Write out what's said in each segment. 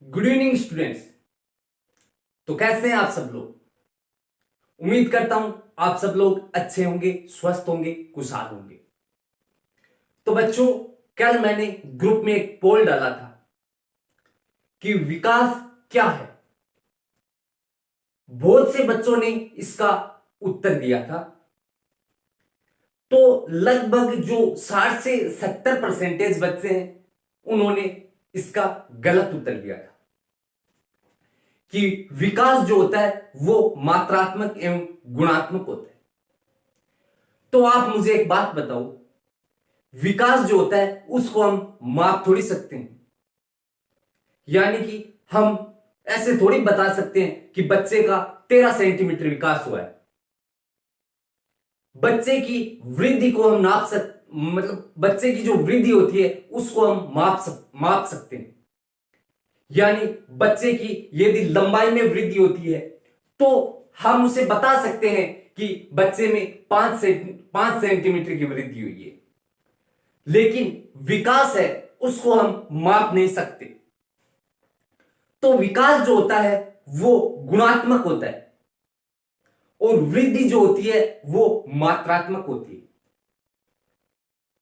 Good evening students. तो कैसे हैं आप सब लोग? उम्मीद करता हूं आप सब लोग अच्छे होंगे, स्वस्थ होंगे, खुशहाल होंगे। तो बच्चों, कल मैंने ग्रुप में एक पोल डाला था कि विकास क्या है। बहुत से बच्चों ने इसका उत्तर दिया था। तो लगभग जो 60 से 70% बच्चे हैं उन्होंने इसका गलत उत्तर दिया था कि विकास जो होता है वो मात्रात्मक एवं गुणात्मक होता है। तो आप मुझे एक बात बताओ, विकास जो होता है उसको हम माप थोड़ी सकते हैं। यानी कि हम ऐसे थोड़ी बता सकते हैं कि बच्चे का 13 सेंटीमीटर विकास हुआ है। बच्चे की वृद्धि को हम मतलब बच्चे की जो वृद्धि होती है उसको हम माप सकते हैं। यानी बच्चे की यदि लंबाई में वृद्धि होती है तो हम उसे बता सकते हैं कि बच्चे में 5 सेंटीमीटर की वृद्धि हुई है। लेकिन विकास है उसको हम माप नहीं सकते। तो विकास जो होता है वो गुणात्मक होता है और वृद्धि जो होती है वो मात्रात्मक होती है।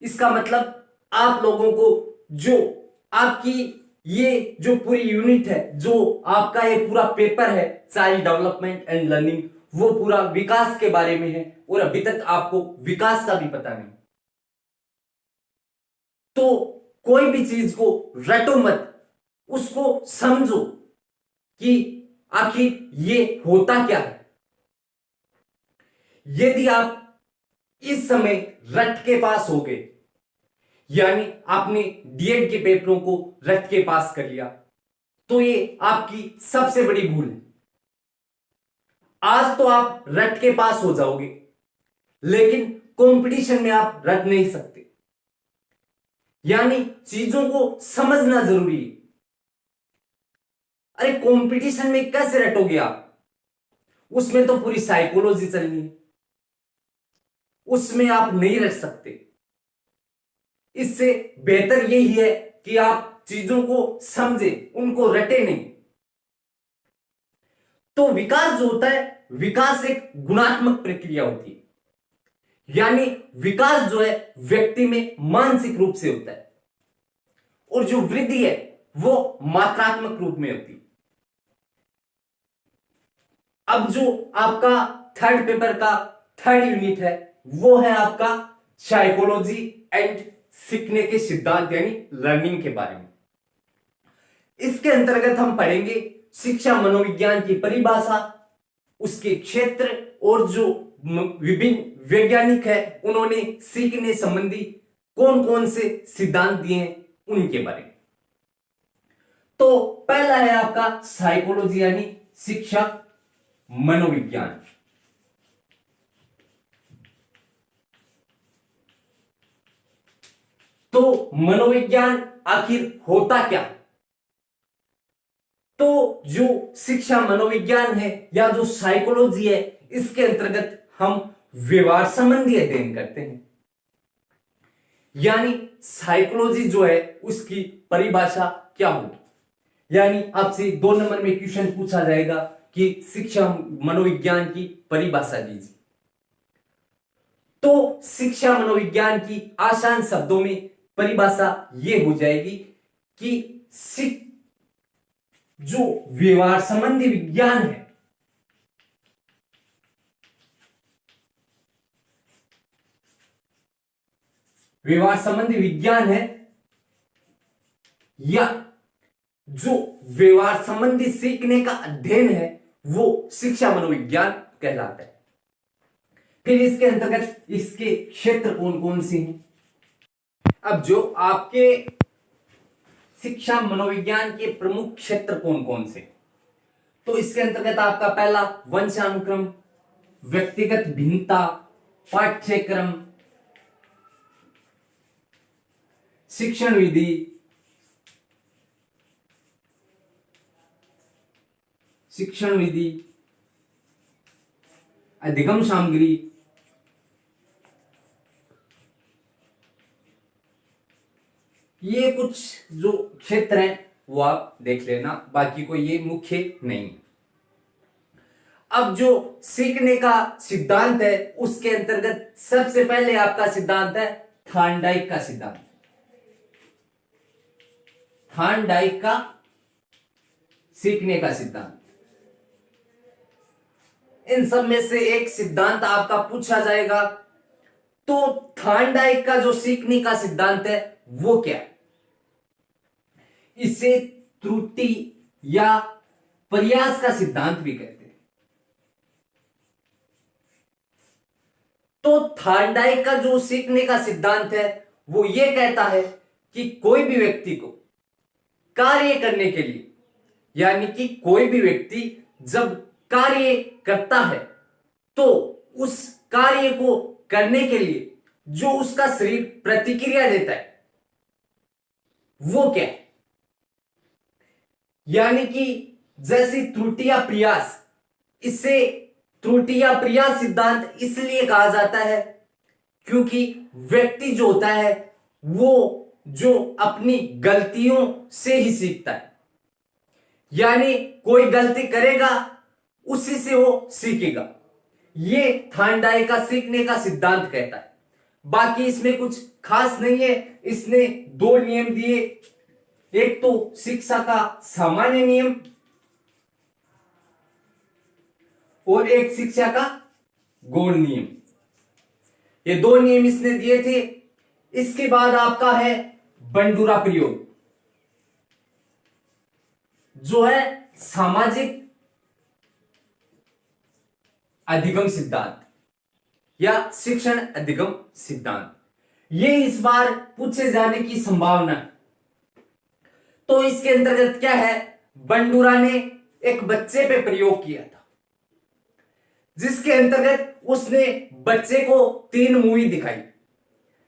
इसका मतलब आप लोगों को जो आपकी ये जो पूरी यूनिट है, जो आपका ये पूरा पेपर है चाइल्ड डेवलपमेंट एंड लर्निंग, वो पूरा विकास के बारे में है और अभी तक आपको विकास का भी पता नहीं। तो कोई भी चीज को रटो मत, उसको समझो कि आखिर ये होता क्या है। यदि आप इस समय रट के पास हो गए, यानी आपने डीएड के पेपरों को रट के पास कर लिया, तो ये आपकी सबसे बड़ी भूल है। आज तो आप रट के पास हो जाओगे, लेकिन कंपटीशन में आप रट नहीं सकते। यानी चीजों को समझना जरूरी है। अरे कंपटीशन में कैसे रटोगे आप? उसमें तो पूरी साइकोलॉजी चलनी है, उसमें आप नहीं रट सकते। इससे बेहतर यही है कि आप चीजों को समझे, उनको रटे नहीं। तो विकास जो होता है, विकास एक गुणात्मक प्रक्रिया होती है। यानी विकास जो है व्यक्ति में मानसिक रूप से होता है और जो वृद्धि है वो मात्रात्मक रूप में होती है। अब जो आपका थर्ड पेपर का थर्ड यूनिट है वो है आपका साइकोलॉजी एंड सीखने के सिद्धांत यानी लर्निंग के बारे में। इसके अंतर्गत हम पढ़ेंगे शिक्षा मनोविज्ञान की परिभाषा, उसके क्षेत्र और जो विभिन्न वैज्ञानिक है उन्होंने सीखने संबंधी कौन कौन से सिद्धांत दिए हैं उनके बारे में। तो पहला है आपका साइकोलॉजी यानी शिक्षा मनोविज्ञान। तो मनोविज्ञान आखिर होता क्या? तो जो शिक्षा मनोविज्ञान है या जो साइकोलॉजी है, इसके अंतर्गत हम व्यवहार संबंधी अध्ययन करते हैं। यानी साइकोलॉजी जो है उसकी परिभाषा क्या होगी? यानी आपसे 2 नंबर में क्वेश्चन पूछा जाएगा कि शिक्षा मनोविज्ञान की परिभाषा दीजिए। तो शिक्षा मनोविज्ञान की आसान शब्दों में परिभाषा यह हो जाएगी कि जो व्यवहार संबंधी विज्ञान है, व्यवहार संबंधी विज्ञान है या जो व्यवहार संबंधी सीखने का अध्ययन है वो शिक्षा मनोविज्ञान कहलाता है। फिर इसके अंतर्गत इसके क्षेत्र कौन कौन से हैं? अब जो आपके शिक्षा मनोविज्ञान के प्रमुख क्षेत्र कौन कौन से? तो इसके अंतर्गत आपका पहला वंशानुक्रम, व्यक्तिगत भिन्नता, पाठ्यक्रम, शिक्षण विधि, अधिगम सामग्री, ये कुछ जो क्षेत्र हैं वो आप देख लेना, बाकी कोई ये मुख्य नहीं। अब जो सीखने का सिद्धांत है उसके अंतर्गत सबसे पहले आपका सिद्धांत है थॉर्नडाइक का सिद्धांत। थॉर्नडाइक का सीखने का सिद्धांत, इन सब में से एक सिद्धांत आपका पूछा जाएगा। तो थॉर्नडाइक का जो सीखने का सिद्धांत है वो क्या है? इसे त्रुटि या प्रयास का सिद्धांत भी कहते हैं। तो थॉर्नडाइक का जो सीखने का सिद्धांत है वो ये कहता है कि कोई भी व्यक्ति को कार्य करने के लिए, यानी कि कोई भी व्यक्ति जब कार्य करता है तो उस कार्य को करने के लिए जो उसका शरीर प्रतिक्रिया देता है वो क्या है? यानी कि जैसी त्रुटि या प्रयास, इससे त्रुटि या प्रयास सिद्धांत इसलिए कहा जाता है क्योंकि व्यक्ति जो होता है वो जो अपनी गलतियों से ही सीखता है, यानी कोई गलती करेगा उसी से वो सीखेगा। ये थॉर्नडाइक का सीखने का सिद्धांत कहता है। बाकी इसमें कुछ खास नहीं है। इसने दो नियम दिए, एक तो शिक्षा का सामान्य नियम और एक शिक्षा का गौण नियम। ये दो नियम इसने दिए थे। इसके बाद आपका है बंडूरा प्रयोग, जो है सामाजिक अधिगम सिद्धांत या शिक्षण अधिगम सिद्धांत। ये इस बार पूछे जाने की संभावना है। तो इसके अंतर्गत क्या है, बंडूरा ने एक बच्चे पे प्रयोग किया था, जिसके अंतर्गत उसने बच्चे को 3 मूवी दिखाई,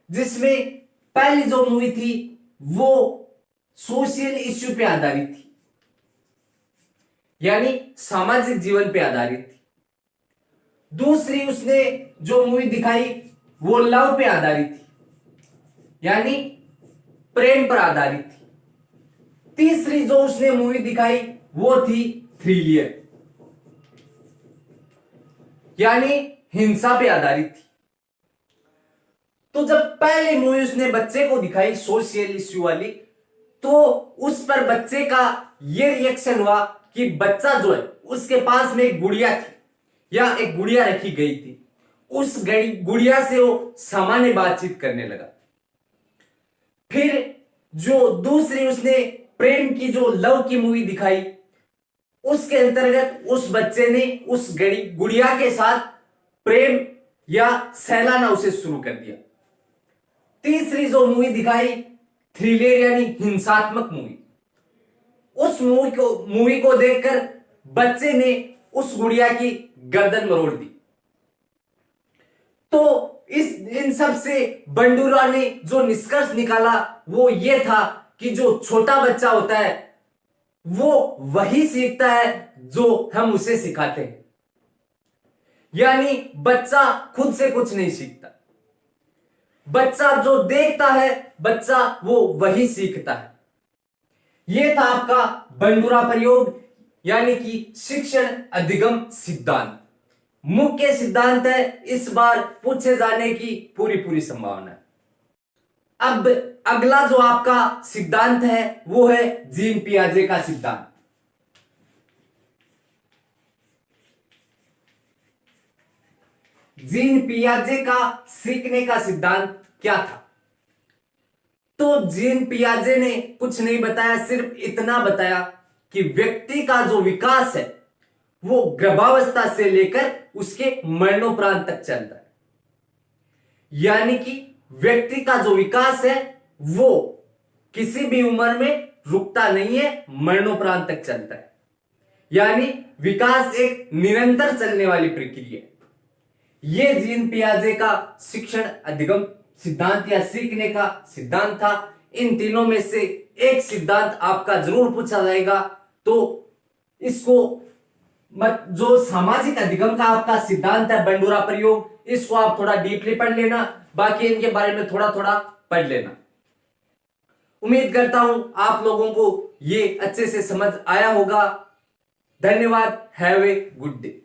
जिसमें पहली जो मूवी थी वो सोशल इश्यू पे आधारित थी, यानी सामाजिक जीवन पे आधारित थी। दूसरी उसने जो मूवी दिखाई वो लव पे आधारित थी, यानी प्रेम पर आधारित थी। तीसरी जो उसने मूवी दिखाई वो थी थ्रिलियर, यानी हिंसा पे आधारित थी। तो जब पहली मूवी उसने बच्चे को दिखाई सोशल इश्यू वाली, तो उस पर बच्चे का ये रिएक्शन हुआ कि बच्चा जो है उसके पास में एक गुड़िया थी या एक गुड़िया रखी गई थी, उस गुड़िया से वो सामान्य बातचीत करने लगा। फिर जो दूसरी उसने प्रेम की जो लव की मूवी दिखाई, उसके अंतर्गत उस बच्चे ने उस गुड़िया के साथ प्रेम या सहलाना उसे शुरू कर दिया। तीसरी जो मूवी दिखाई थ्रिलर यानी हिंसात्मक मूवी, उस मूवी को देखकर बच्चे ने उस गुड़िया की गर्दन मरोड़ दी। तो इन सब से बंडूरा ने जो निष्कर्ष निकाला वो ये था कि जो छोटा बच्चा होता है वो वही सीखता है जो हम उसे सिखाते हैं, यानी बच्चा खुद से कुछ नहीं सीखता। बच्चा जो देखता है बच्चा वो वही सीखता है। यह था आपका बंडूरा प्रयोग यानी कि शिक्षण अधिगम सिद्धांत। मुख्य सिद्धांत है, इस बार पूछे जाने की पूरी संभावना है। अब अगला जो आपका सिद्धांत है वो है जीन पियाजे का सिद्धांत। जीन पियाजे का सीखने का सिद्धांत क्या था? तो जीन पियाजे ने कुछ नहीं बताया, सिर्फ इतना बताया कि व्यक्ति का जो विकास है वो गर्भावस्था से लेकर उसके मरणोपरांत तक चलता है, यानी कि व्यक्ति का जो विकास है वो किसी भी उम्र में रुकता नहीं है, मरणोपरांत तक चलता है, यानी विकास एक निरंतर चलने वाली प्रक्रिया है। यह जीन पियाजे का शिक्षण अधिगम सिद्धांत या सीखने का सिद्धांत था। इन तीनों में से एक सिद्धांत आपका जरूर पूछा जाएगा, तो इसको जो सामाजिक अधिगम का आपका सिद्धांत है बंडूरा प्रयोग, इसको आप थोड़ा डीपली पढ़ लेना, बाकी इनके बारे में थोड़ा थोड़ा पढ़ लेना। उम्मीद करता हूं आप लोगों को ये अच्छे से समझ आया होगा। धन्यवाद। Have a good day.